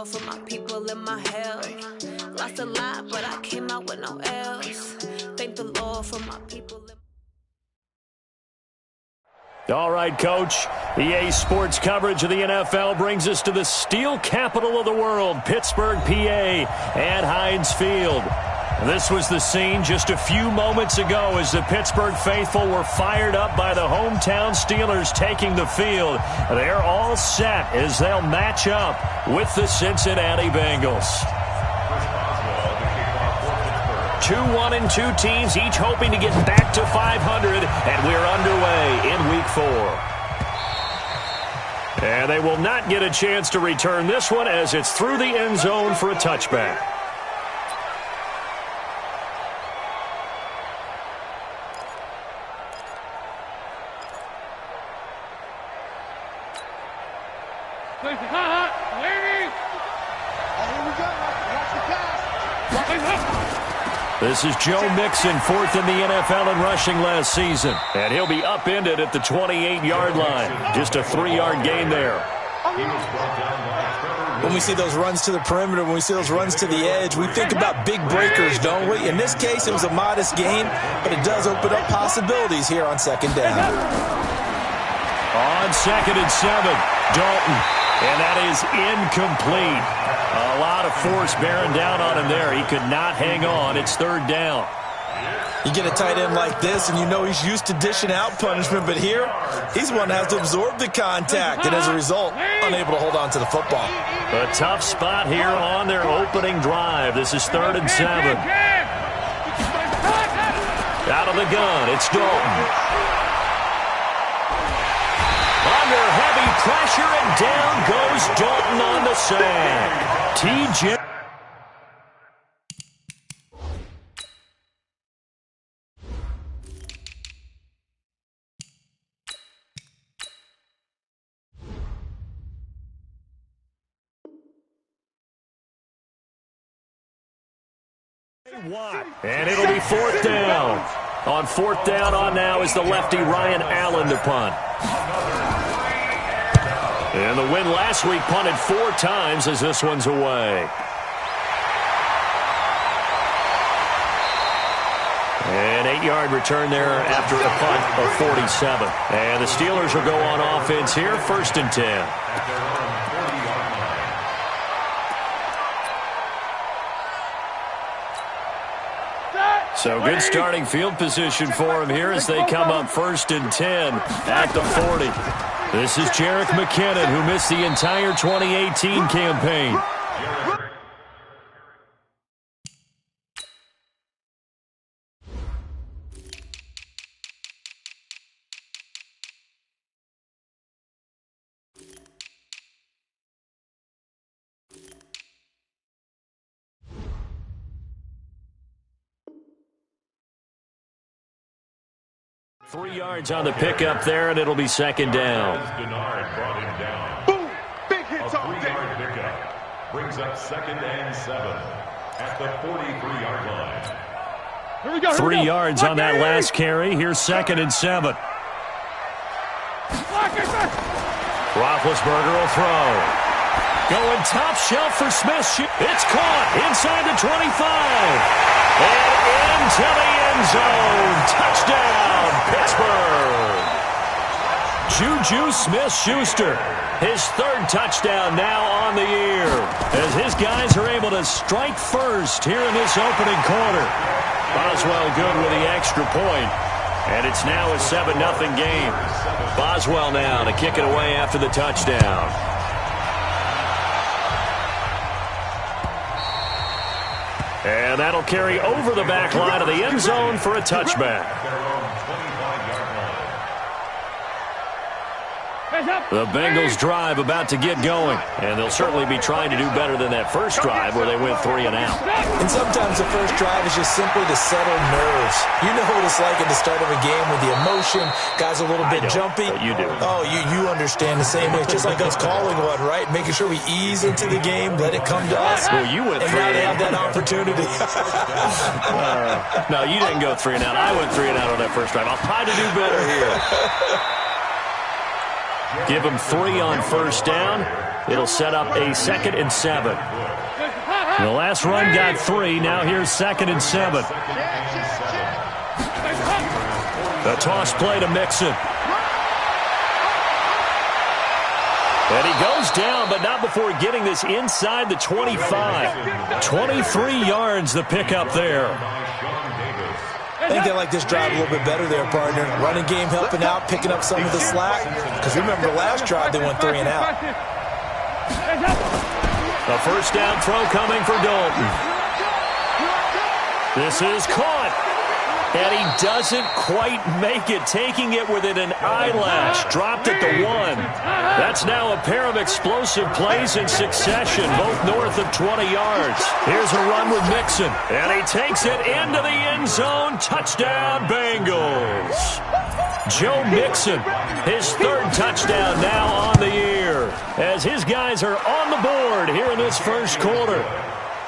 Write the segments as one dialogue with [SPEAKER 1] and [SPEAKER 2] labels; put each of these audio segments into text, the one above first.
[SPEAKER 1] For my people in my health. Lost a lot, but I came out with no else. Thank the Lord for my people.
[SPEAKER 2] All right, Coach. EA Sports coverage of the NFL brings us to the steel capital of the world, Pittsburgh, PA, at Heinz Field. This was the scene just a few moments ago as the Pittsburgh faithful were fired up by the hometown Steelers taking the field. They're all set as they'll match up with the Cincinnati Bengals. 2-1-2 teams, each hoping to get back to 500, and we're underway in Week 4. And they will not get a chance to return this one as it's through the end zone for a touchback. This is Joe Mixon, fourth in the NFL in rushing last season. And he'll be upended at the 28-yard line. Just a 3-yard gain there.
[SPEAKER 3] When we see those runs to the perimeter, when we see those runs to the edge, we think about big breakers, don't we? In this case, it was a modest gain, but it does open up possibilities here on second down.
[SPEAKER 2] On 2nd and 7, Dalton. And that is incomplete. A lot of force bearing down on him there. He could not hang on. It's 3rd down.
[SPEAKER 3] You get a tight end like this, and you know he's used to dishing out punishment, but here, he's one that has to absorb the contact, and as a result, unable to hold on to the football.
[SPEAKER 2] A tough spot here on their opening drive. This is 3rd and 7. Out of the gun, it's Dalton. Under heavy pressure, and down goes Dalton on the sack. TJ. And it'll be 4th down. On 4th down on now is the lefty Ryan Allen to punt. And the win last week punted 4 times as this one's away. An 8-yard return there after a punt of 47. And the Steelers will go on offense here, 1st and 10. So good starting field position for him here as they come up 1st and 10 at the 40. This is Jerick McKinnon, who missed the entire 2018 campaign. Three yards on the pickup there, and it'll be 2nd down.
[SPEAKER 4] Boom! Big hits on yard pickup. Brings up 2nd and 7 at the 43-yard line.
[SPEAKER 2] Here we go. 3 yards on that last carry. Here's 2nd and 7. Roethlisberger will throw. Going top shelf for Smith. It's caught inside the 25. And into the end zone. Touchdown, Pittsburgh. Juju Smith-Schuster, his 3rd touchdown now on the year, as his guys are able to strike first here in this opening quarter. Boswell good with the extra point, and it's now a 7-0 game. Boswell now to kick it away after the touchdown. And that'll carry over the back line of the end zone for a touchback. The Bengals drive about to get going, and they'll certainly be trying to do better than that first drive where they went 3 and out.
[SPEAKER 3] And sometimes the first drive is just simply to settle nerves. You know what it's like at the start of a game with the emotion, guys a little bit jumpy.
[SPEAKER 2] You do.
[SPEAKER 3] Oh, you understand the same way. It's just like us calling one, right? Making sure we ease into the game, let it come to us.
[SPEAKER 2] Well, you went 3
[SPEAKER 3] and now they
[SPEAKER 2] and
[SPEAKER 3] have that opportunity.
[SPEAKER 2] No, you didn't go 3 and out. I went 3 and out on that first drive. I'll try to do better here. Give them 3 on 1st down. It'll set up a 2nd and 7. The last run got 3. Now here's 2nd and 7. The toss play to Mixon. And he goes down, but not before getting this inside the 25. 23 yards the pickup there.
[SPEAKER 3] I think they like this drive a little bit better there, partner. Running game helping out, picking up some of the slack. Because remember, last drive they went 3 and out.
[SPEAKER 2] A first down throw coming for Dalton. This is caught. And he doesn't quite make it, taking it within an eyelash. Dropped at the 1. That's now a pair of explosive plays in succession, both north of 20 yards. Here's a run with Mixon. And he takes it into the end zone. Touchdown, Bengals. Joe Mixon, his 3rd touchdown now on the year, as his guys are on the board here in this first quarter.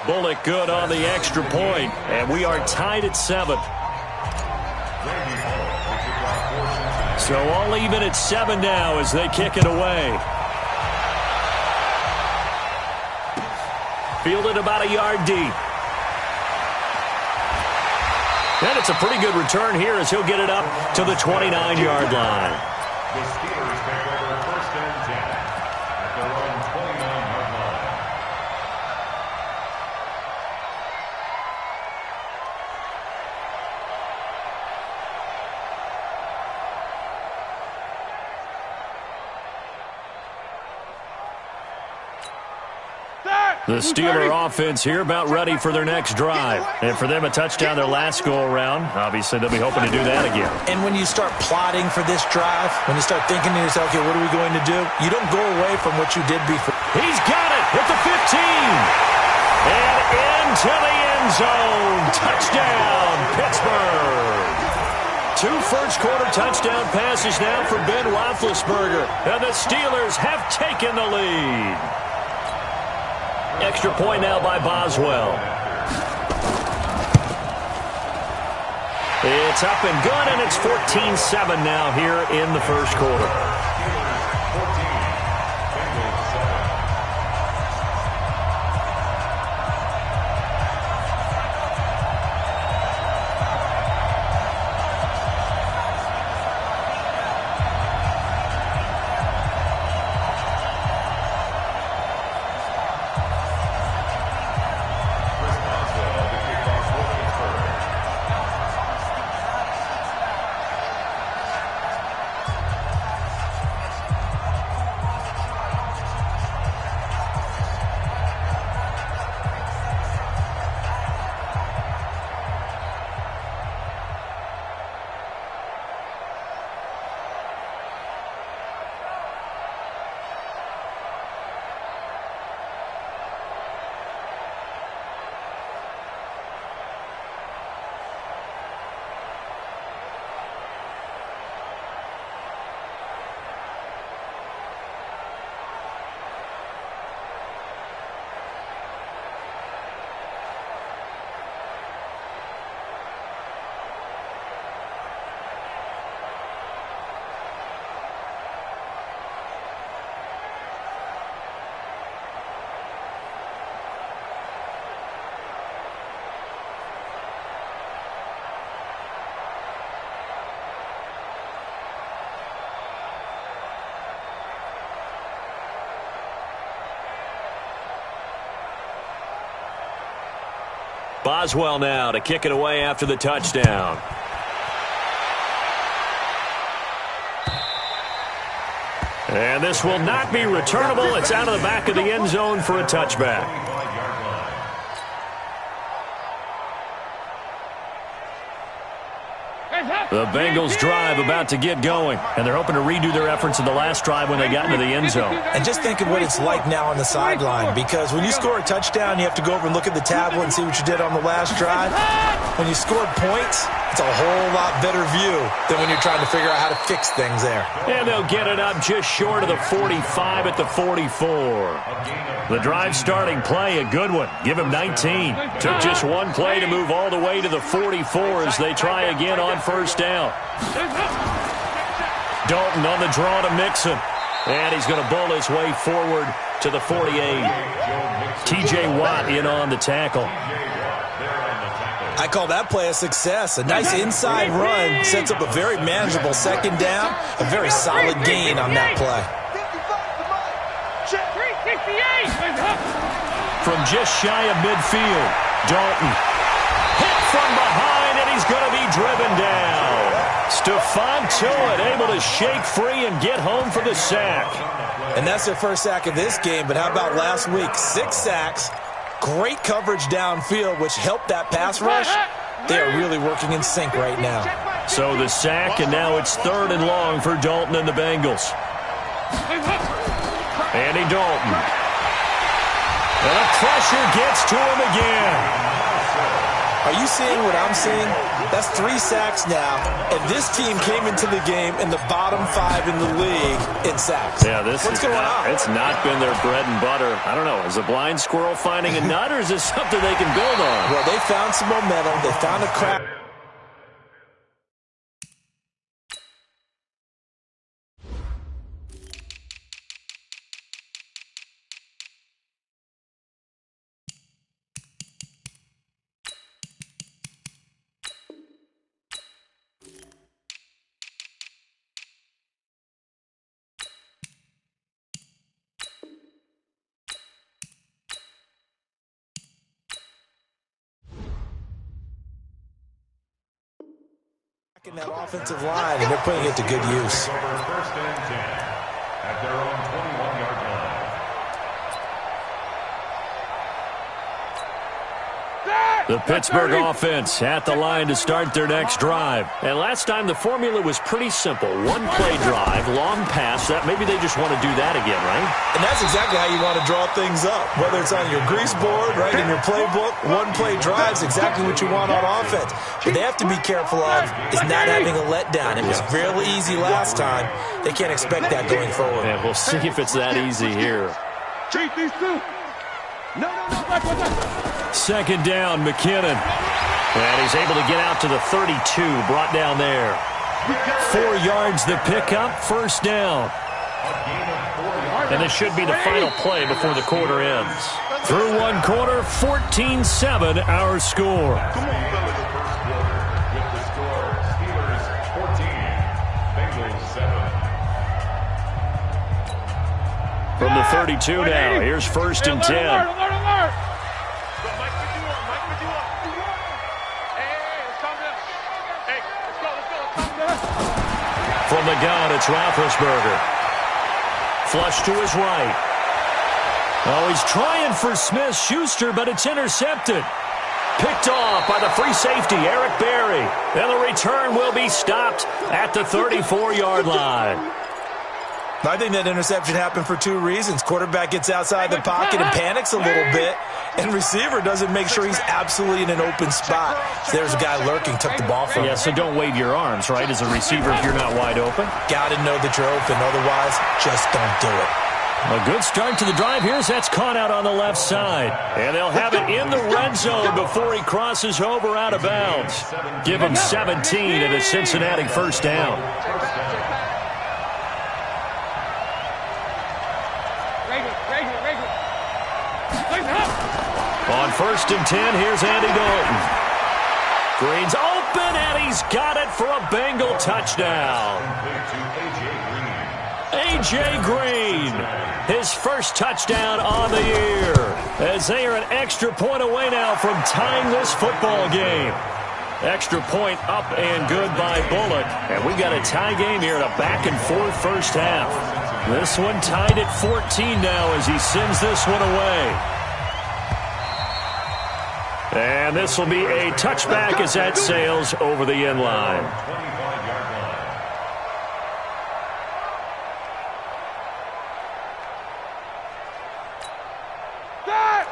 [SPEAKER 2] Bullock good on the extra point, and we are tied at 7. So all even at 7 now as they kick it away. Fielded about a yard deep. And it's a pretty good return here as he'll get it up to the 29-yard line.
[SPEAKER 4] The Steelers take over 1st and 10 at their own 29-yard line.
[SPEAKER 2] The Steeler offense here about ready for their next drive. And for them, a touchdown their last go-around. Obviously, they'll be hoping to do that again.
[SPEAKER 3] And when you start plotting for this drive, when you start thinking to yourself, okay, what are we going to do? You don't go away from what you did before.
[SPEAKER 2] He's got it at the 15. And into the end zone. Touchdown, Pittsburgh. 2 first-quarter touchdown passes now for Ben Roethlisberger. And the Steelers have taken the lead. Extra point now by Boswell. It's up and good, and it's 14-7 now here in the first quarter. Boswell now to kick it away after the touchdown. And this will not be returnable. It's out of the back of the end zone for a touchback. The Bengals drive about to get going, and they're hoping to redo their efforts in the last drive when they got into the end zone.
[SPEAKER 3] And just think of what it's like now on the sideline, because when you score a touchdown, you have to go over and look at the tablet and see what you did on the last drive. When you scored points, it's a whole lot better view than when you're trying to figure out how to fix things there.
[SPEAKER 2] And they'll get it up just short of the 45 at the 44. The drive starting play, a good one. Give him 19. Took just one play to move all the way to the 44 as they try again on first down. Dalton on the draw to Mixon. And he's going to bowl his way forward to the 48. T.J. Watt in on the tackle.
[SPEAKER 3] I call that play a success. A nice inside run sets up a very manageable second down. A very solid gain on that play.
[SPEAKER 2] From just shy of midfield, Dalton hit from behind, and he's going to be driven down. Stephon Tuitt able to shake free and get home for the sack.
[SPEAKER 3] And that's their first sack of this game, but how about last week? 6 sacks, great coverage downfield, which helped that pass rush. They are really working in sync right now.
[SPEAKER 2] So the sack, and now it's 3rd and long for Dalton and the Bengals. Andy Dalton. And the pressure gets to him again.
[SPEAKER 3] Are you seeing what I'm seeing? That's 3 sacks now, and this team came into the game in the bottom 5 in the league in sacks.
[SPEAKER 2] Yeah, what's going on? It's not been their bread and butter. I don't know. Is a blind squirrel finding a nut, or is this something they can build on?
[SPEAKER 3] Well, they found some momentum. They found a crack. In that offensive line, and they're putting it to good use.
[SPEAKER 4] First and 10 at their own 21-yard line.
[SPEAKER 2] The Pittsburgh offense at the line to start their next drive. And last time the formula was pretty simple. One-play drive, long pass. That maybe they just want to do that again, right?
[SPEAKER 3] And that's exactly how you want to draw things up. Whether it's on your grease board, right, in your playbook, one-play drive's exactly what you want on offense. What they have to be careful of is not having a letdown. It was fairly easy last time. They can't expect that going forward.
[SPEAKER 2] And we'll see if it's that easy here.
[SPEAKER 5] Treat these two. No.
[SPEAKER 2] Second down, McKinnon. And he's able to get out to the 32, brought down there. 4 yards the pickup, first down. And this should be the final play before the quarter ends. Through one quarter, 14-7 our score.
[SPEAKER 4] Come on, fellas. The first quarter with the score, Steelers 14, Bengals 7.
[SPEAKER 2] From the 32 now, here's first and 10.
[SPEAKER 5] Alert.
[SPEAKER 2] From the gun, it's Roethlisberger. Flush to his right. Oh, he's trying for Smith-Schuster, but it's intercepted. Picked off by the free safety, Eric Berry. And the return will be stopped at the 34-yard line.
[SPEAKER 3] I think that interception happened for 2 reasons. Quarterback gets outside the pocket and panics a little bit, and receiver doesn't make sure he's absolutely in an open spot. So there's a guy lurking, took the ball from him.
[SPEAKER 2] Yeah, so don't wave your arms, right, as a receiver if you're not wide open.
[SPEAKER 3] Got to know that you're open. Otherwise, just don't do it.
[SPEAKER 2] A good start to the drive here as that's caught out on the left side. And they'll have it in the red zone before he crosses over out of bounds. Give him 17 and a Cincinnati first down. On first and 10, here's Andy Dalton. Green's open, and he's got it for a Bengal touchdown. A.J. Green, his first touchdown on the year, as they are an extra point away now from tying this football game. Extra point up and good by Bullock. And we've got a tie game here in a back-and-forth first half. This one tied at 14 now as he sends this one away. And this will be a touchback as that sails over the end line.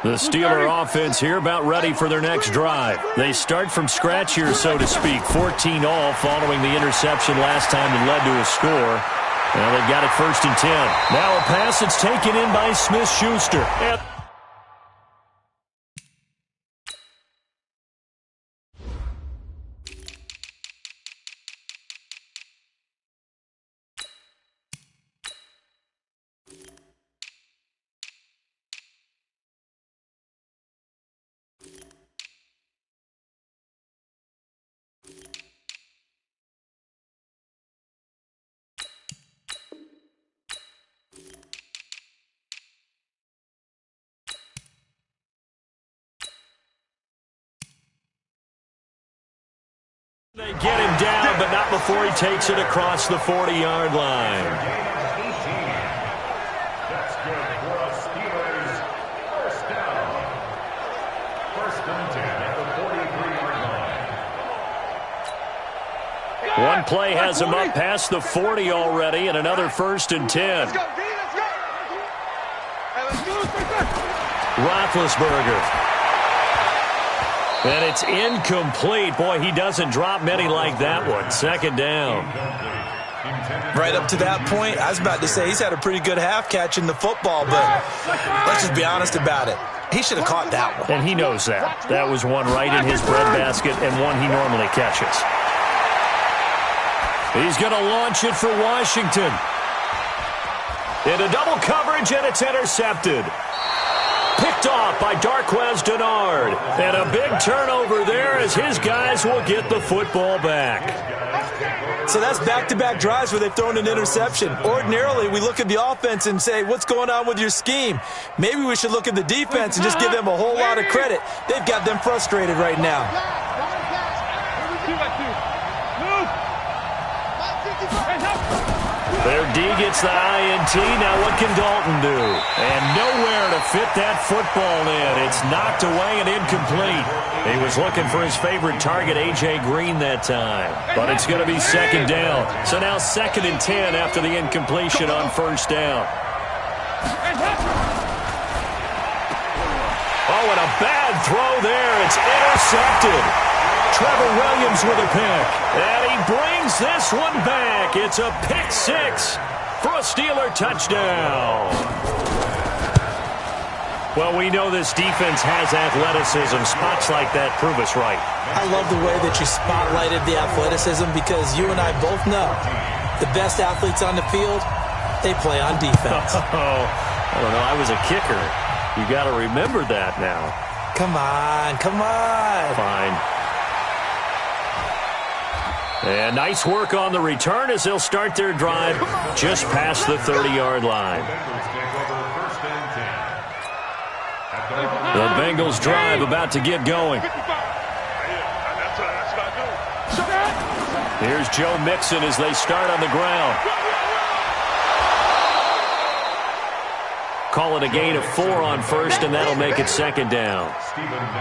[SPEAKER 2] The Steeler offense here about ready for their next drive. They start from scratch here, so to speak. 14 all following the interception last time that led to a score. Well, they've got it first and 10. Now a pass that's taken in by Smith-Schuster. get him down, but not before he takes it across the 40-yard line.
[SPEAKER 4] That's good for a Steelers first down. First and 10 at the 43-yard line.
[SPEAKER 2] One play has him up past the 40 already, and another first and 10.
[SPEAKER 5] Let's go, D, let's go. Hey, let's do this,
[SPEAKER 2] Roethlisberger. And it's incomplete. Boy, he doesn't drop many like that one. Second down.
[SPEAKER 3] Right up to that point, I was about to say he's had a pretty good half catching the football, but let's just be honest about it. He should have caught that one.
[SPEAKER 2] And he knows that. That was one right in his breadbasket and one he normally catches. He's going to launch it for Washington. Into double coverage, and it's intercepted. Picked off by Darquez Dennard. And a big turnover there as his guys will get the football back.
[SPEAKER 3] So that's back-to-back drives where they've thrown an interception. Ordinarily, we look at the offense and say, what's going on with your scheme? Maybe we should look at the defense and just give them a whole lot of credit. They've got them frustrated right now.
[SPEAKER 2] Their D gets the INT. Now what can Dalton do? And nowhere to fit that football in. It's knocked away and incomplete. He was looking for his favorite target, A.J. Green, that time. But it's going to be second down. So now second and 10 after the incompletion on first down. Oh, and a bad throw there. It's intercepted. Trevor Williams with a pick. And he brings this one back. It's a pick six for a Steeler touchdown. Well, we know this defense has athleticism. Spots like that prove us right.
[SPEAKER 3] I love the way that you spotlighted the athleticism because you and I both know the best athletes on the field, they play on defense.
[SPEAKER 2] Oh, I don't know. I was a kicker. You got to remember that now.
[SPEAKER 3] Come on, come on.
[SPEAKER 2] Fine. And nice work on the return as they'll start their drive just past the 30-yard line. The Bengals drive about to get going. Here's Joe Mixon as they start on the ground. Call it a gain of 4 on first, and that'll make it second down.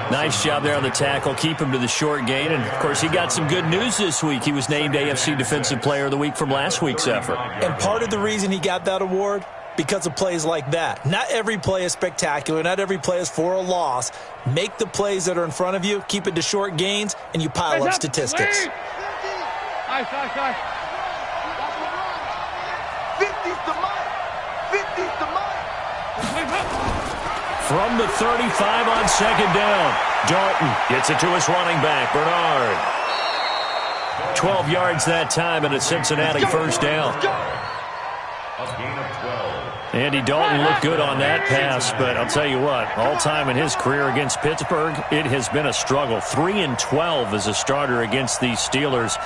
[SPEAKER 2] Nice job there on the tackle. Keep him to the short gain. And, of course, he got some good news this week. He was named AFC Defensive Player of the Week from last week's effort.
[SPEAKER 3] And part of the reason he got that award, because of plays like that. Not every play is spectacular. Not every play is for a loss. Make the plays that are in front of you, keep it to short gains, and you pile up statistics.
[SPEAKER 5] Nice. 50's the mark. 50's the mark.
[SPEAKER 2] From the 35 on second down, Dalton gets it to his running back, Bernard. 12 yards that time and a Cincinnati first down. Andy Dalton looked good on that pass, but I'll tell you what, all time in his career against Pittsburgh, it has been a struggle. 3-12 as a starter against these Steelers.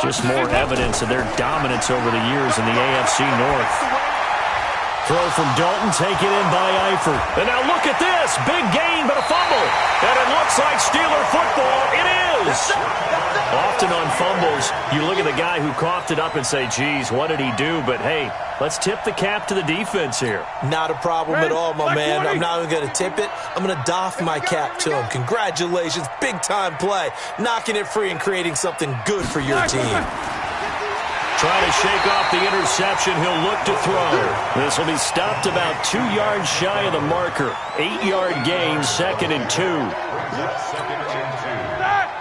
[SPEAKER 2] Just more evidence of their dominance over the years in the AFC North. Throw from Dalton, taken in by Eifert. And now look at this. Big gain, but a fumble. And it looks like Steeler football. It is. Often on fumbles, you look at the guy who coughed it up and say, geez, what did he do? But, hey, let's tip the cap to the defense here.
[SPEAKER 3] Not a problem at all, my man. I'm not even going to tip it. I'm going to doff my cap to him. Congratulations. Big-time play. Knocking it free and creating something good for your team.
[SPEAKER 2] Trying to shake off the interception. He'll look to throw. This will be stopped about 2 yards shy of the marker. 8-yard gain, second and 2.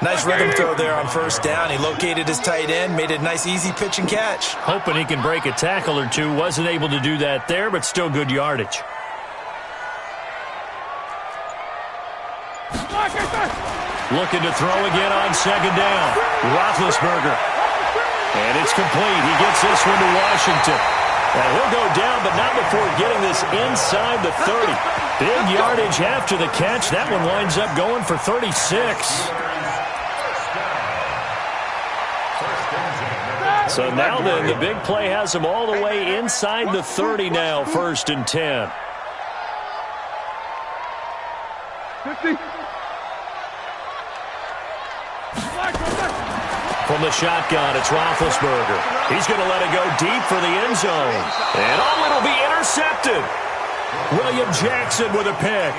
[SPEAKER 3] Nice rhythm throw there on first down. He located his tight end, made it a nice, easy pitch and catch.
[SPEAKER 2] Hoping he can break a tackle or two. Wasn't able to do that there, but still good yardage. Looking to throw again on second down. Roethlisberger. And it's complete. He gets this one to Washington. And he'll go down, but not before getting this inside the 30. Big yardage after the catch. That one winds up going for 36. So now then, the big play has him all the way inside the 30 now, first and 10.
[SPEAKER 5] 50.
[SPEAKER 2] From the shotgun, it's Roethlisberger. He's going to let it go deep for the end zone. And it'll be intercepted. William Jackson with a pick.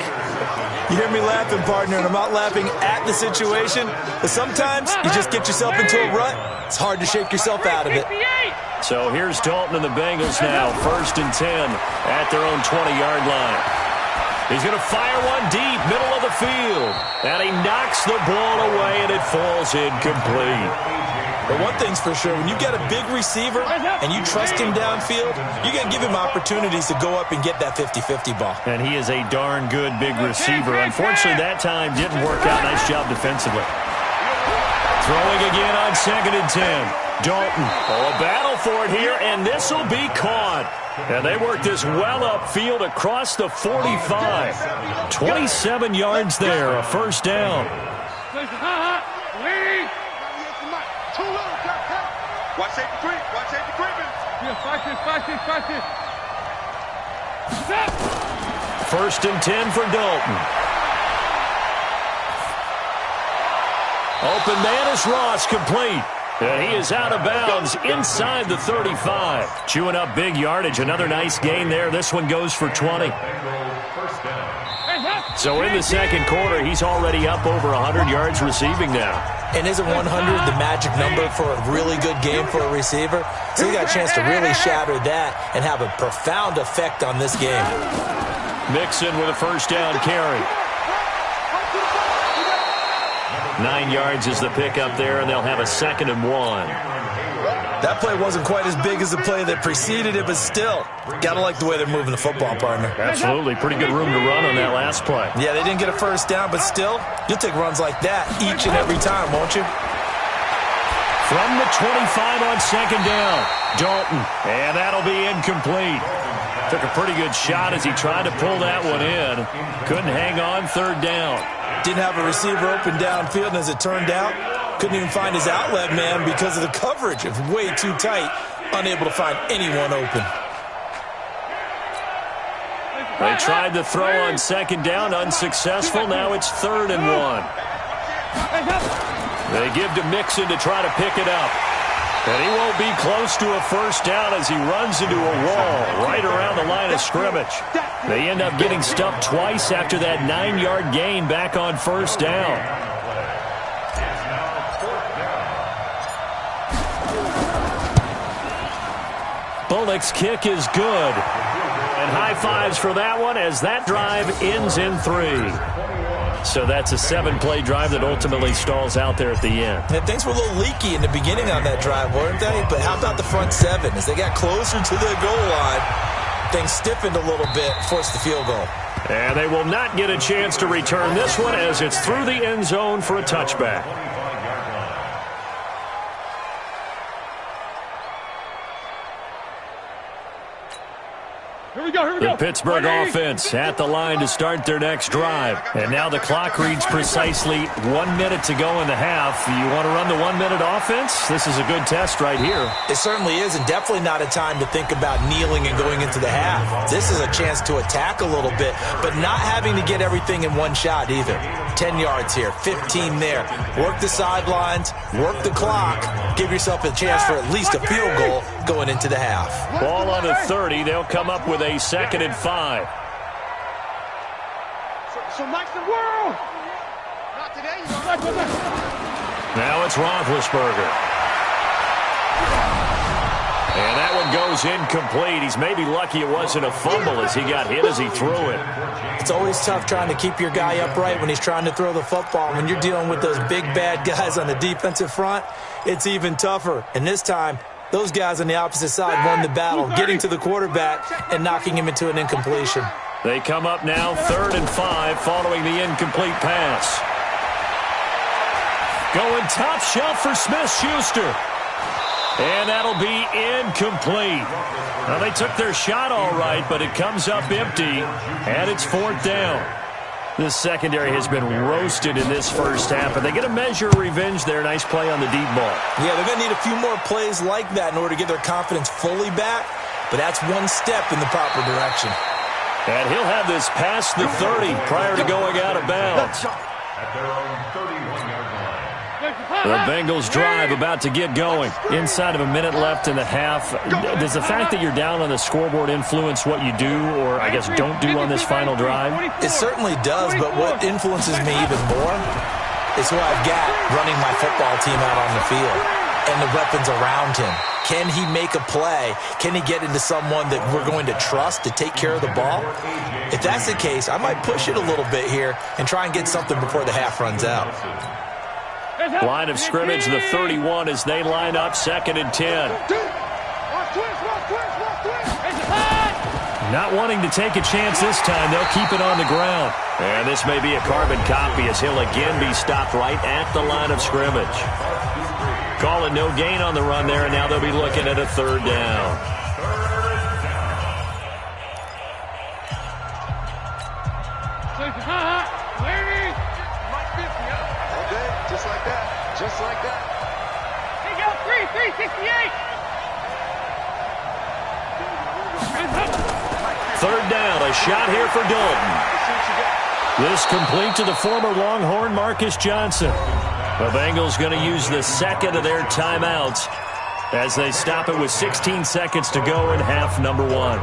[SPEAKER 3] You hear me laughing, partner, and I'm not laughing at the situation. But sometimes you just get yourself into a rut. It's hard to shake yourself out of it.
[SPEAKER 2] So here's Dalton and the Bengals now, 1st and 10 at their own 20-yard line. He's going to fire one deep, middle of the field. And he knocks the ball away, and it falls incomplete.
[SPEAKER 3] But one thing's for sure, when you get a big receiver and you trust him downfield, you're going to give him opportunities to go up and get that 50-50 ball.
[SPEAKER 2] And he is a darn good big receiver. Unfortunately, that time didn't work out. Nice job defensively. Throwing again on 2nd and 10. Dalton, a battle for it here, and this will be caught. And they work this well upfield across the 45. 27 yards there, a first down.
[SPEAKER 5] Watch safety creep. Watch safety creeping.
[SPEAKER 2] First and 10 for Dalton. Open man is Ross, complete. And he is out of bounds inside the 35. Chewing up big yardage. Another nice gain there. This one goes for 20. So in the second quarter, he's already up over 100 yards receiving now.
[SPEAKER 3] And isn't 100 the magic number for a really good game for a receiver? So he got a chance to really shatter that and have a profound effect on this game.
[SPEAKER 2] Mixon with a first down carry. 9 yards is the pickup there, and they'll have a 2nd and 1.
[SPEAKER 3] That play wasn't quite as big as the play that preceded it, but still, got to like the way they're moving the football, partner.
[SPEAKER 2] Absolutely. Pretty good room to run on that last play.
[SPEAKER 3] Yeah, they didn't get a first down, but still, you'll take runs like that each and every time, won't you?
[SPEAKER 2] From the 25 on 2nd down, Dalton, and that'll be incomplete. Took a pretty good shot as he tried to pull that one in. Couldn't hang on 3rd down.
[SPEAKER 3] Didn't have a receiver open downfield, and as it turned out, couldn't even find his outlet man because of the coverage. It was way too tight, unable to find anyone open.
[SPEAKER 2] They tried to throw on 2nd down, unsuccessful. Now it's 3rd and 1. They give to Mixon to try to pick it up. And he won't be close to a first down as he runs into a wall right around the line of scrimmage. They end up getting stuffed twice after that 9-yard gain back on 1st down. Bullock's kick is good. And high fives for that one as that drive ends in 3. So that's a 7-play drive that ultimately stalls out there at the end.
[SPEAKER 3] And things were a little leaky in the beginning on that drive, weren't they? But how about the front 7? As they got closer to the goal line, things stiffened a little bit, forced the field goal.
[SPEAKER 2] And they will not get a chance to return this one as it's through the end zone for a touchback. The Pittsburgh offense at the line to start their next drive. And now the clock reads precisely 1 minute to go in the half. You want to run the 1-minute offense? This is a good test right here.
[SPEAKER 3] It certainly is, and definitely not a time to think about kneeling and going into the half. This is a chance to attack a little bit, but not having to get everything in one shot either. 10 yards here, 15 there. Work the sidelines, work the clock, give yourself a chance for at least a field goal going into the half.
[SPEAKER 2] Ball on the 30. They'll come up with a 2nd and 5.
[SPEAKER 5] So Mike's the world. Not today.
[SPEAKER 2] Now it's Roethlisberger. And that one goes incomplete. He's maybe lucky it wasn't a fumble as he got hit as he threw it.
[SPEAKER 3] It's always tough trying to keep your guy upright when he's trying to throw the football. When you're dealing with those big, bad guys on the defensive front, it's even tougher. And this time, those guys on the opposite side won the battle, getting to the quarterback and knocking him into an incompletion.
[SPEAKER 2] They come up now 3rd and 5 following the incomplete pass. Going top shelf for Smith-Schuster. And that'll be incomplete. Now, they took their shot all right, but it comes up empty, and it's 4th down. This secondary has been roasted in this first half, and they get a measure of revenge there. Nice play on the deep ball.
[SPEAKER 3] Yeah, they're going to need a few more plays like that in order to get their confidence fully back, but that's one step in the proper direction.
[SPEAKER 2] And he'll have this past the 30 prior to going out of bounds.
[SPEAKER 4] At their own 31-yard line.
[SPEAKER 2] The Bengals drive about to get going. Inside of a minute left in the half. Does the fact that you're down on the scoreboard influence what you do, or I guess don't do on this final drive?
[SPEAKER 3] It certainly does, but what influences me even more is who I've got running my football team out on the field and the weapons around him. Can he make a play? Can he get into someone that we're going to trust to take care of the ball? If that's the case, I might push it a little bit here and try and get something before the half runs out.
[SPEAKER 2] Line of scrimmage, the 31, as they line up 2nd and 10. Not wanting to take a chance this time, they'll keep it on the ground. And this may be a carbon copy as he'll again be stopped right at the line of scrimmage. Call it no gain on the run there, and now they'll be looking at a 3rd down.
[SPEAKER 5] Just like that. Just like that.
[SPEAKER 6] Hey, go 368.
[SPEAKER 2] 3rd down, a shot here for Dalton. This complete to the former Longhorn Marcus Johnson. The Bengals going to use the 2nd of their timeouts as they stop it with 16 seconds to go in half number 1.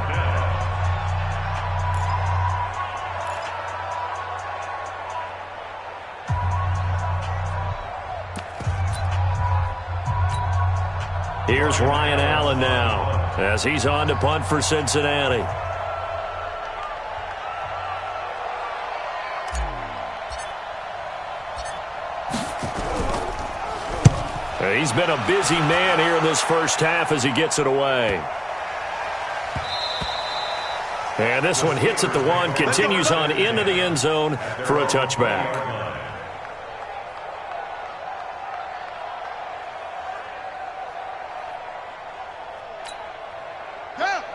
[SPEAKER 2] Here's Ryan Allen now as he's on to punt for Cincinnati. He's been a busy man here in this first half as he gets it away. And this one hits at the 1, continues on into the end zone for a touchback.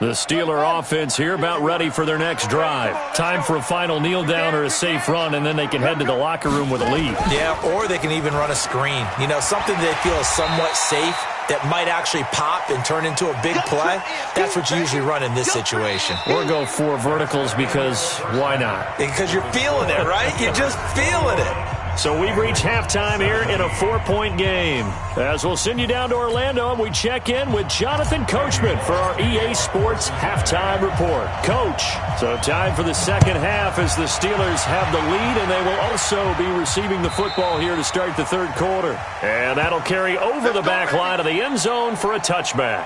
[SPEAKER 2] The Steeler offense here about ready for their next drive. Time for a final kneel down or a safe run, and then they can head to the locker room with a lead.
[SPEAKER 3] Yeah, or they can even run a screen. You know, something they feel is somewhat safe that might actually pop and turn into a big play. That's what you usually run in this situation.
[SPEAKER 2] Or go 4 verticals because why not?
[SPEAKER 3] Because you're feeling it, right? You're just feeling it.
[SPEAKER 2] So we've reached halftime here in a 4-point game. As we'll send you down to Orlando, and we check in with Jonathan Coachman for our EA Sports Halftime Report. Coach, so time for the second half as the Steelers have the lead, and they will also be receiving the football here to start the 3rd quarter. And that'll carry over the back line of the end zone for a touchback.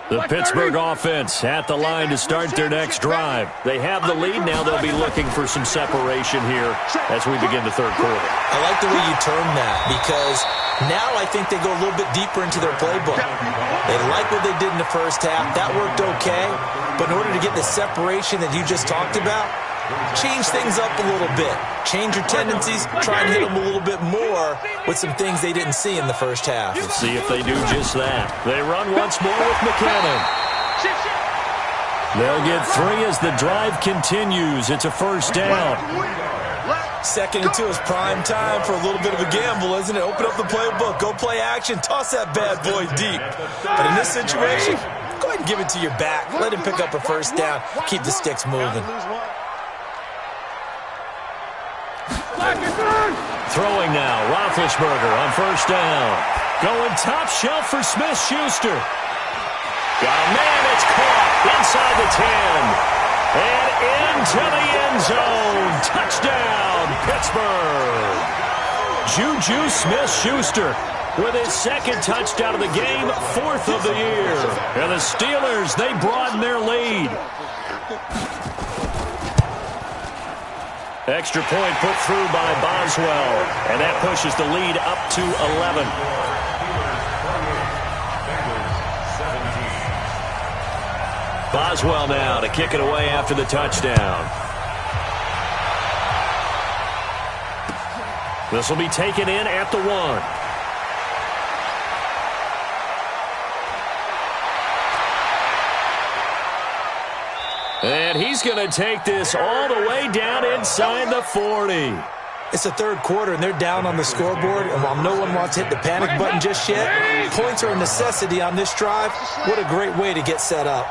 [SPEAKER 2] The Pittsburgh offense at the line to start their next drive. They have the lead. Now they'll be looking for some separation here as we begin the 3rd quarter.
[SPEAKER 3] I like the way you term that because now I think they go a little bit deeper into their playbook. They like what they did in the first half. That worked okay. But in order to get the separation that you just talked about, change things up a little bit. Change your tendencies. Try and hit them a little bit more with some things they didn't see in the first half.
[SPEAKER 2] Let's see if they do just that. They run once more with McKinnon. They'll get 3 as the drive continues. It's a 1st down.
[SPEAKER 3] 2nd and 2 is prime time for a little bit of a gamble, isn't it? Open up the playbook. Go play action. Toss that bad boy deep. But in this situation, go ahead and give it to your back. Let him pick up a 1st down. Keep the sticks moving.
[SPEAKER 2] Throwing now, Roethlisberger on 1st down. Going top shelf for Smith-Schuster. Oh, man, it's caught inside the 10. And into the end zone. Touchdown, Pittsburgh. Juju Smith-Schuster with his 2nd touchdown of the game, 4th of the year. And the Steelers, they broaden their lead. Extra point put through by Boswell, and that pushes the lead up to 11. Boswell now to kick it away after the touchdown. This will be taken in at the 1. And he's going to take this all the way down inside the 40.
[SPEAKER 3] It's the 3rd quarter, and they're down on the scoreboard. And while no one wants to hit the panic button just yet, points are a necessity on this drive. What a great way to get set up.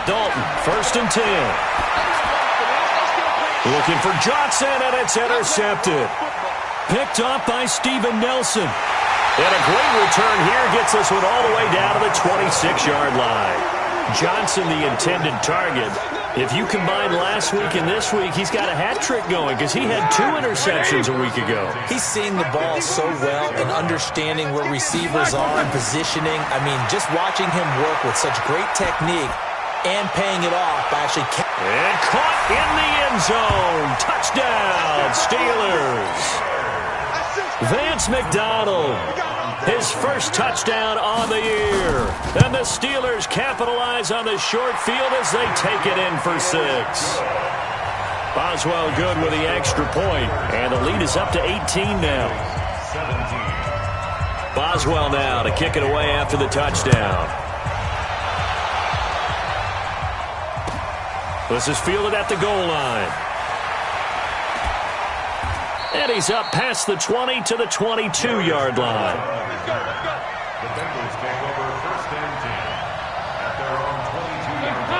[SPEAKER 2] Dalton, 1st and 10. Looking for Johnson, and it's intercepted. Picked off by Steven Nelson. And a great return here gets this one all the way down to the 26-yard line. Johnson, the intended target. If you combine last week and this week, he's got a hat trick going because he had 2 interceptions a week ago.
[SPEAKER 3] He's seeing the ball so well and understanding where receivers are and positioning. I mean, just watching him work with such great technique and paying it off by actually...
[SPEAKER 2] And caught in the end zone. Touchdown, Steelers. Vance McDonald, his first touchdown on the year. And the Steelers capitalize on the short field as they take it in for 6. Boswell good with the extra point, and the lead is up to 18 now. Boswell now to kick it away after the touchdown. This is fielded at the goal line. And he's up past the 20 to the 22-yard line.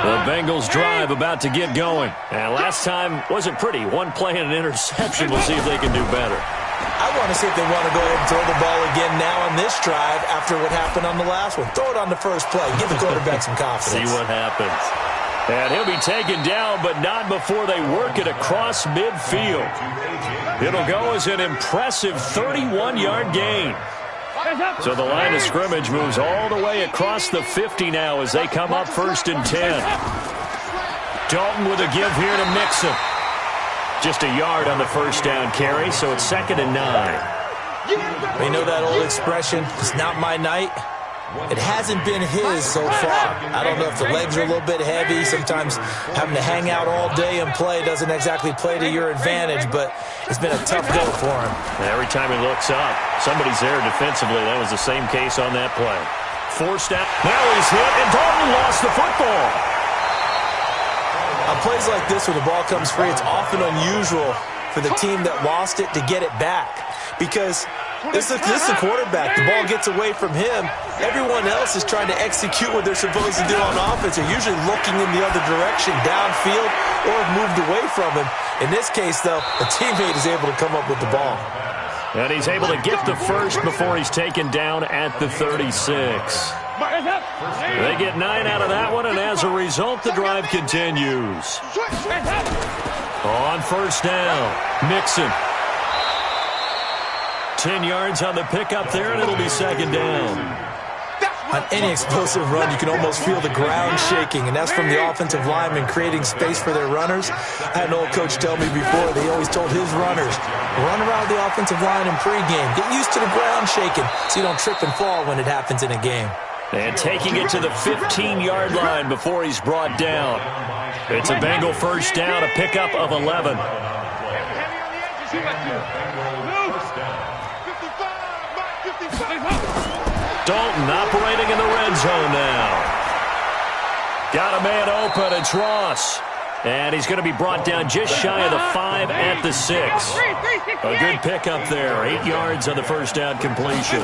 [SPEAKER 2] The Bengals drive about to get going. And last time wasn't pretty. One play and an interception. We'll see if they can do better.
[SPEAKER 3] I want to see if they want to go ahead and throw the ball again now on this drive after what happened on the last one. Throw it on the first play. Give the quarterback some confidence.
[SPEAKER 2] See what happens. And he'll be taken down, but not before they work it across midfield. It'll go as an impressive 31-yard gain. So the line of scrimmage moves all the way across the 50 now as they come up 1st and 10. Dalton with a give here to Mixon. Just a yard on the first down carry, so it's 2nd and 9.
[SPEAKER 3] You know that old expression, it's not my night? It hasn't been his so far. I don't know if the legs are a little bit heavy. Sometimes having to hang out all day and play doesn't exactly play to your advantage, but it's been a tough go for him.
[SPEAKER 2] Every time he looks up, somebody's there defensively. That was the same case on that play. Forced out. Now he's hit, and Dalton lost the football.
[SPEAKER 3] On plays like this where the ball comes free, it's often unusual for the team that lost it to get it back because this is the quarterback. The ball gets away from him. Everyone else is trying to execute what they're supposed to do on offense. They're usually looking in the other direction, downfield, or have moved away from him. In this case, though, a teammate is able to come up with the ball.
[SPEAKER 2] And he's able to get the first before he's taken down at the 36. They get 9 out of that one, and as a result, the drive continues. On 1st down, Mixon. 10 yards on the pickup there, and it'll be 2nd down.
[SPEAKER 3] On any explosive run, you can almost feel the ground shaking, and that's from the offensive linemen creating space for their runners. I had an old coach tell me before, they always told his runners, run around the offensive line in pregame. Get used to the ground shaking so you don't trip and fall when it happens in a game.
[SPEAKER 2] And taking it to the 15-yard line before he's brought down. It's a Bengal first down, a pickup of 11. Dalton operating in the red zone now. Got a man open, it's Ross. And he's going to be brought down just shy of the 5 at the 6. A good pickup there, 8 yards on the first down completion.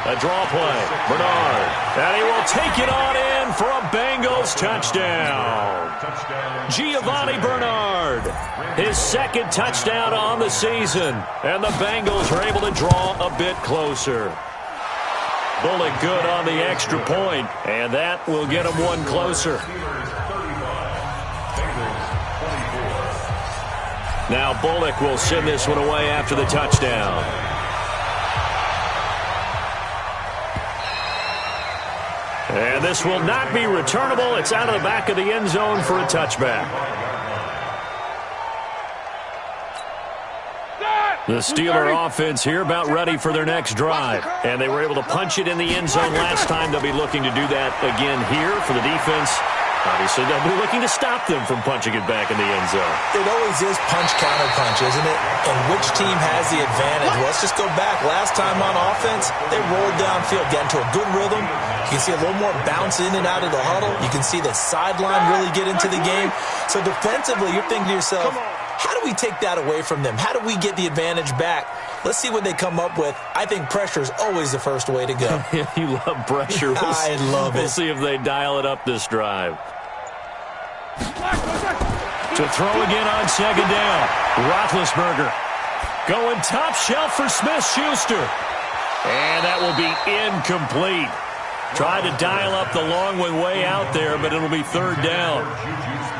[SPEAKER 2] A draw play, Bernard. And he will take it on in for a Bengals touchdown. Giovanni Bernard, his 2nd touchdown on the season. And the Bengals are able to draw a bit closer. Bullock good on the extra point, and that will get him one closer. Now Bullock will send this one away after the touchdown. And this will not be returnable. It's out of the back of the end zone for a touchback. The Steeler offense here about ready for their next drive. And they were able to punch it in the end zone last time. They'll be looking to do that again here for the defense. Obviously, they'll be looking to stop them from punching it back in the end zone.
[SPEAKER 3] It always is punch-counter-punch, isn't it? And which team has the advantage? Well, let's just go back. Last time on offense, they rolled downfield, got into a good rhythm. You can see a little more bounce in and out of the huddle. You can see the sideline really get into the game. So defensively, you're thinking to yourself, how do we take that away from them? How do we get the advantage back? Let's see what they come up with. I think pressure is always the first way to go.
[SPEAKER 2] You love pressure.
[SPEAKER 3] I love it.
[SPEAKER 2] We'll see if they dial it up this drive. To throw again on second down. Roethlisberger going top shelf for Smith-Schuster. And that will be incomplete. Tried to dial up the long one way out there, but it'll be third down.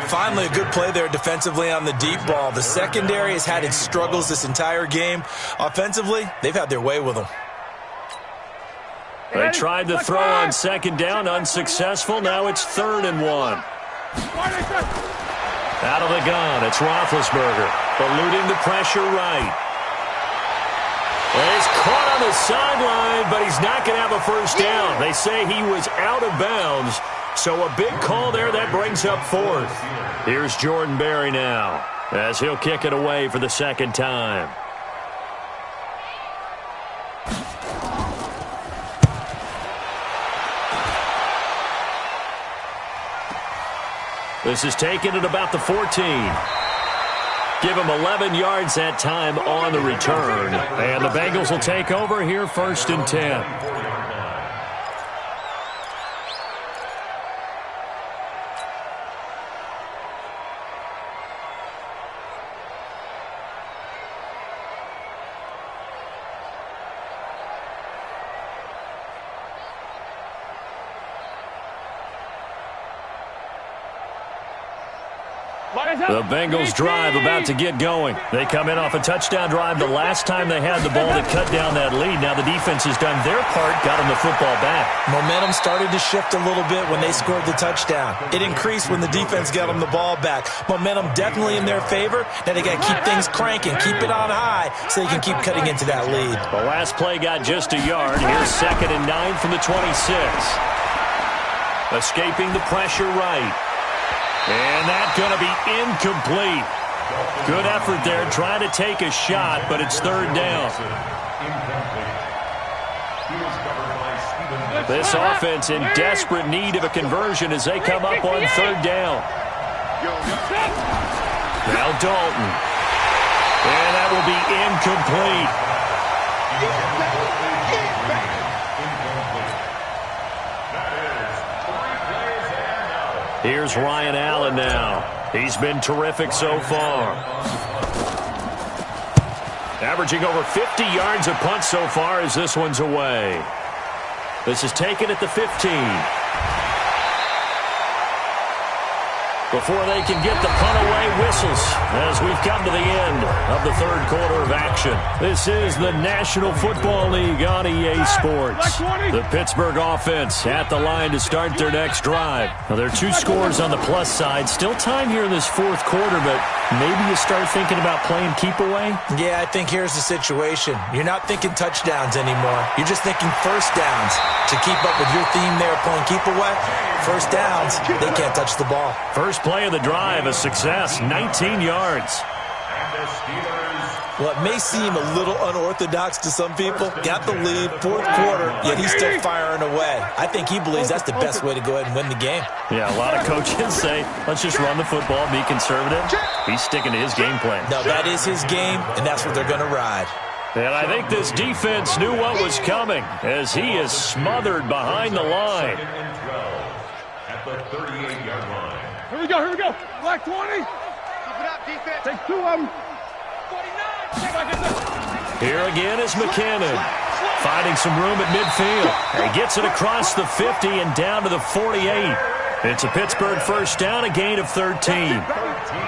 [SPEAKER 3] Finally, a good play there defensively on the deep ball. The secondary has had its struggles this entire game. Offensively, they've had their way with them.
[SPEAKER 2] They tried to throw on second down, unsuccessful. Now it's 3rd and 1. Out of the gun, it's Roethlisberger, eluding the pressure right. And he's caught on the sideline, but he's not going to have a first down. They say he was out of bounds, so a big call there. That brings up 4th. Here's Jordan Berry now, as he'll kick it away for the second time. This is taken at about the 14. Give him 11 yards that time on the return. And the Bengals will take over here 1st and 10. The Bengals drive about to get going. They come in off a touchdown drive the last time they had the ball that cut down that lead. Now the defense has done their part, got them the football back.
[SPEAKER 3] Momentum started to shift a little bit when they scored the touchdown. It increased when the defense got them the ball back. Momentum definitely in their favor. Now they got to keep things cranking, keep it on high so they can keep cutting into that lead.
[SPEAKER 2] The last play got just a yard. Here's 2nd and 9 from the 26. Escaping the pressure right. And that's going to be incomplete. Good effort there, trying to take a shot, but it's 3rd down. This offense in desperate need of a conversion as they come up on 3rd down. Now Dalton. And that will be incomplete. Here's Ryan Allen now. He's been terrific so far. Averaging over 50 yards a punt so far as this one's away. This is taken at the 15. Before they can get the punt away, whistles as we've come to the end of the 3rd quarter of action. This is the National Football League on EA Sports. The Pittsburgh offense at the line to start their next drive. Now, there are 2 scores on the plus side. Still time here in this 4th quarter, but maybe you start thinking about playing keep away?
[SPEAKER 3] Yeah, I think here's the situation. You're not thinking touchdowns anymore. You're just thinking first downs. To keep up with your theme there, playing keep away, first downs, they can't touch the ball.
[SPEAKER 2] First play of the drive, a success, 19 yards.
[SPEAKER 3] Well, it may seem a little unorthodox to some people. Got the lead, 4th quarter, yet he's still firing away. I think he believes that's the best way to go ahead and win the game.
[SPEAKER 2] Yeah, a lot of coaches say, let's just run the football, be conservative. He's sticking to his game plan.
[SPEAKER 3] No, that is his game, and that's what they're going to ride.
[SPEAKER 2] And I think this defense knew what was coming as he is smothered behind the line.
[SPEAKER 4] At the 38-yard line.
[SPEAKER 6] Here we go. Black 20. Keep it up, defense. Take 2 of them. 49.
[SPEAKER 2] Here again is McKinnon. Finding some room at midfield. He gets it across the 50 and down to the 48. It's a Pittsburgh first down, a gain of 13.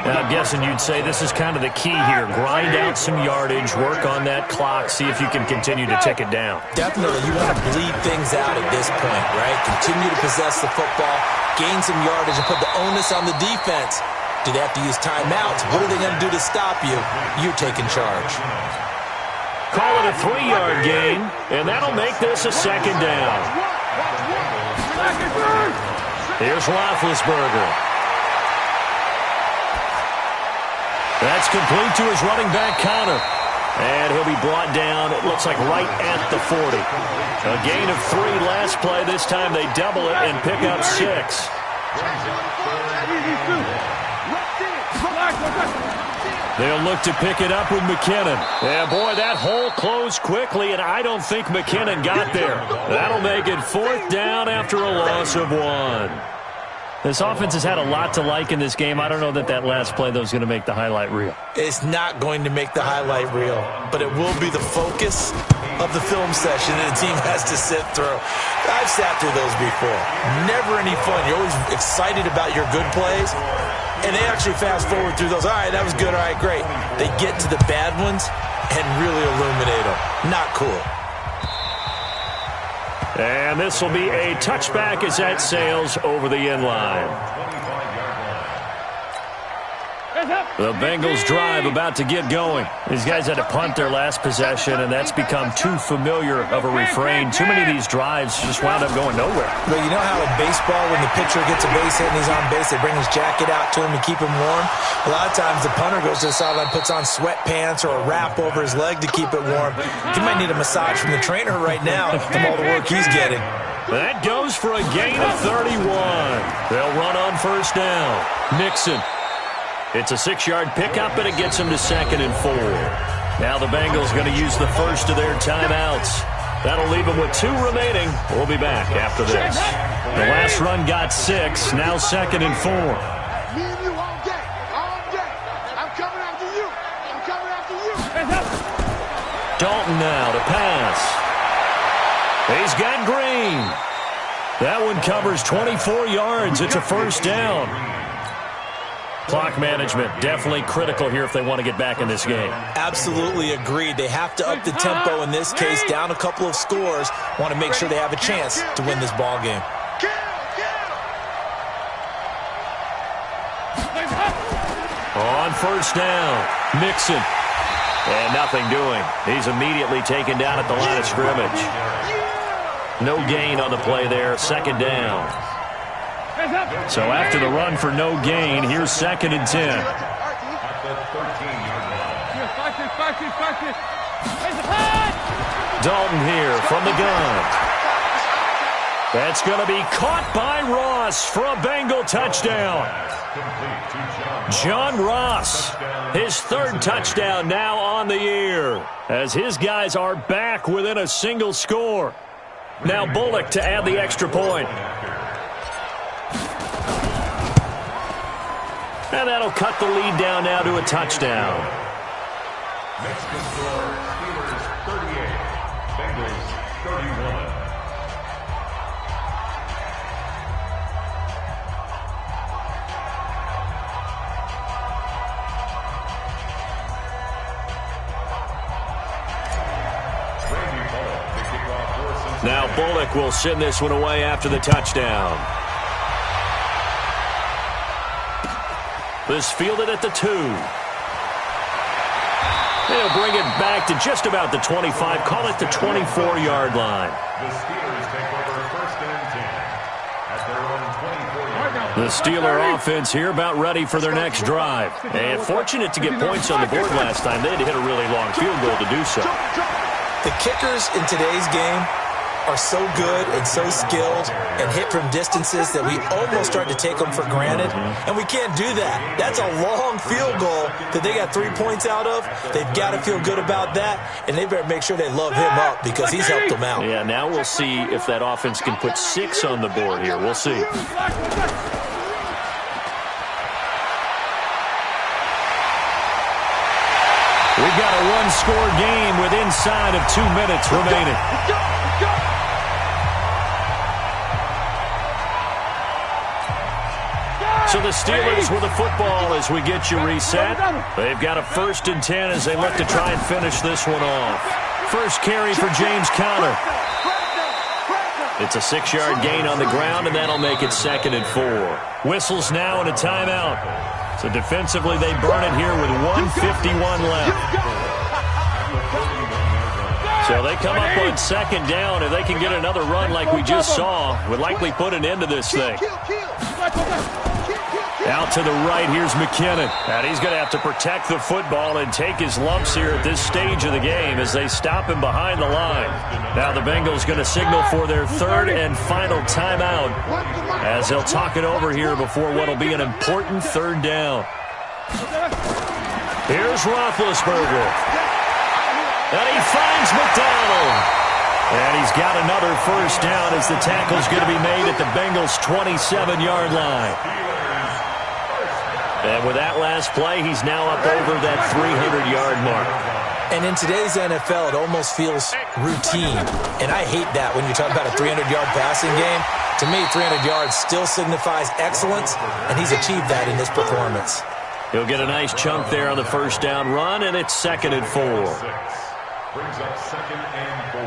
[SPEAKER 2] And I'm guessing you'd say this is kind of the key here. Grind out some yardage, work on that clock, see if you can continue to tick it down.
[SPEAKER 3] Definitely, you want to bleed things out at this point, right? Continue to possess the football, gain some yardage, and put the onus on the defense. Do they have to use timeouts? What are they going to do to stop you? You're taking charge.
[SPEAKER 2] Call it a 3-yard gain, and that'll make this a second down. Here's Roethlisberger. That's complete to his running back, Connor. And he'll be brought down, it looks like right at the 40. A gain of 3 last play. This time they double it and pick up 6. They'll look to pick it up with McKinnon. Yeah, boy, that hole closed quickly, and I don't think McKinnon got there. That'll make it 4th down after a loss of 1. This offense has had a lot to like in this game. I don't know that last play, though, is going to make the highlight reel.
[SPEAKER 3] It's not going to make the highlight reel, but it will be the focus of the film session that the team has to sit through. I've sat through those before. Never any fun. You're always excited about your good plays, and they actually fast forward through those. All right, that was good. All right, great. They get to the bad ones and really illuminate them. Not cool.
[SPEAKER 2] And this will be a touchback as that sails over the end line. The Bengals drive about to get going. These guys had to punt their last possession, and that's become too familiar of a refrain. Too many of these drives just wound up going nowhere.
[SPEAKER 3] But you know how in baseball, when the pitcher gets a base hit and he's on base, they bring his jacket out to him to keep him warm? A lot of times the punter goes to the sideline, puts on sweatpants or a wrap over his leg to keep it warm. He might need a massage from the trainer right now from all the work he's getting.
[SPEAKER 2] That goes for a gain of 31. They'll run on 1st down. Mixon. It's a 6-yard pickup, and it gets them to 2nd and 4. Now the Bengals going to use the first of their timeouts. That'll leave them with 2 remaining. We'll be back after this. The last run got 6. Now 2nd and 4.
[SPEAKER 6] Me and you all day. All day. I'm coming after you. I'm coming after you.
[SPEAKER 2] Dalton now to pass. He's got Green. That one covers 24 yards. It's a 1st down. Clock management definitely critical here if they want to get back in this game.
[SPEAKER 3] Absolutely agreed. They have to up the tempo in this case, down a couple of scores. Want to make sure they have a chance to win this ball game.
[SPEAKER 2] On 1st down, Mixon. And nothing doing. He's immediately taken down at the line of scrimmage. No gain on the play there, 2nd down. So after the run for no gain, here's 2nd and 10. Dalton here from the gun. That's going to be caught by Ross for a Bengal touchdown. John Ross, his 3rd touchdown now on the year, as his guys are back within a single score. Now Bullock to add the extra point. And that'll cut the lead down now to a touchdown.
[SPEAKER 4] Mexican score, Steelers 38, Bengals 31.
[SPEAKER 2] Now Bullock will send this one away after the touchdown. This fielded at the 2. They'll bring it back to just about the 25. Call it the 24-yard line.
[SPEAKER 4] The Steelers take over 1st and 10 at their own 24-yard line.
[SPEAKER 2] The Steeler offense here about ready for their next drive. And fortunate to get points on the board last time. They had to hit a really long field goal to do so.
[SPEAKER 3] The kickers in today's game are so good and so skilled and hit from distances that we almost start to take them for granted, and we can't do that. That's a long field goal that they got 3 points out of. They've got to feel good about that, and they better make sure they love him up because he's helped them out.
[SPEAKER 2] Yeah, now we'll see if that offense can put 6 on the board here. We'll see. We've got a one-score game with inside of 2 minutes remaining. So the Steelers with the football as we get you reset. They've got a 1st and 10 as they look to try and finish this one off. First carry for James Conner. It's a 6-yard gain on the ground, and that'll make it 2nd and 4. Whistles now and a timeout. So defensively, they burn it here with 1:51 left. So they come up on 2nd down. If they can get another run like we just saw, would likely put an end to this thing. Out to the right, here's McKinnon. And he's going to have to protect the football and take his lumps here at this stage of the game as they stop him behind the line. Now the Bengals going to signal for their 3rd and final timeout as they'll talk it over here before what will be an important 3rd down. Here's Roethlisberger. And he finds McDonald. And he's got another first down as the tackle's going to be made at the Bengals' 27-yard line. And with that last play, he's now up over that 300-yard mark.
[SPEAKER 3] And in today's NFL, it almost feels routine. And I hate that when you talk about a 300-yard passing game. To me, 300 yards still signifies excellence, and he's achieved that in this performance.
[SPEAKER 2] He'll get a nice chunk there on the first down run, and it's 2nd and 4.
[SPEAKER 4] Brings up 2nd and 4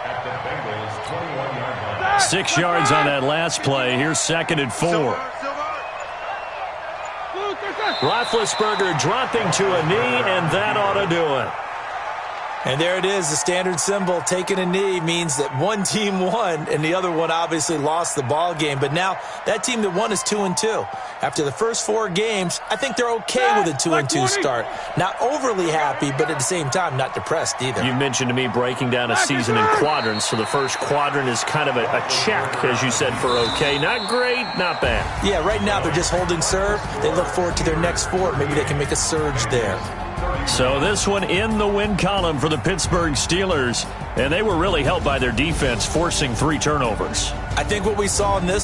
[SPEAKER 4] at the Bengals' 21-yard line.
[SPEAKER 2] 6 yards on that last play. Here's 2nd and 4. Roethlisberger dropping to a knee, and that ought to do it.
[SPEAKER 3] And there it is, the standard symbol. Taking a knee means that one team won, and the other one obviously lost the ball game. But now that team that won is 2-2. After the first 4 games, I think they're okay with a 2-2 start. Not overly happy, but at the same time, not depressed either.
[SPEAKER 2] You mentioned to me breaking down a season in quadrants. So the first quadrant is kind of a check, as you said, for okay. Not great, not bad.
[SPEAKER 3] Yeah, right now they're just holding serve. They look forward to their next 4. Maybe they can make a surge there.
[SPEAKER 2] So this one in the win column for the Pittsburgh Steelers. And they were really helped by their defense, forcing 3 turnovers.
[SPEAKER 3] I think what we saw in this